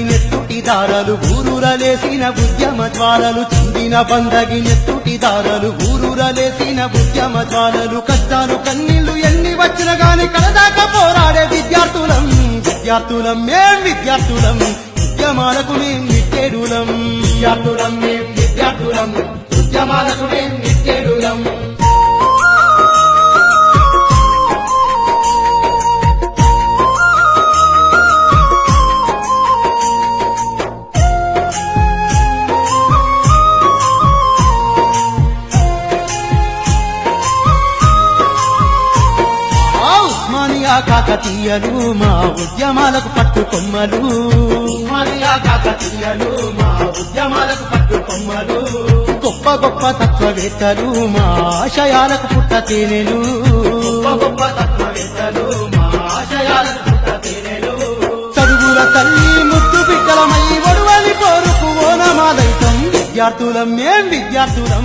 నెత్తుటి దారలు ఊరూరలేసిన ఉద్యమ జ్వాలలు చిందిన బందగి నెత్తుటి దారలు ఊరూరలేసిన ఉద్యమ జ్వాలలు కష్టాలు కన్నీళ్లు ఎన్ని వచ్చిన గాని కలదాకా పోరాడే విద్యార్థులం మేం విద్యార్థులం ఉద్యమాలకు మేం నిట్టేడులం విద్యార్థులం ఉద్యమాలకు మేం నిట్టేడులం కాకతీయలు మా ఉద్యమాలకు పట్టుకొమ్మలు కాకతీయలు మా ఉద్యమాలకు పట్టుకొమ్మలు గొప్ప గొప్ప తత్వవేత్తలు మా ఆశయాలకు పుట్టతేనెలు గొప్ప తత్వవేత్తలు మా ఆశయాలకు పుట్టతేనెలు చదువుల తల్లి ముద్దు బిడ్డలమై ఒడువని కోరుకు ఓనమాదైతం విద్యార్థులం మేం విద్యార్థులం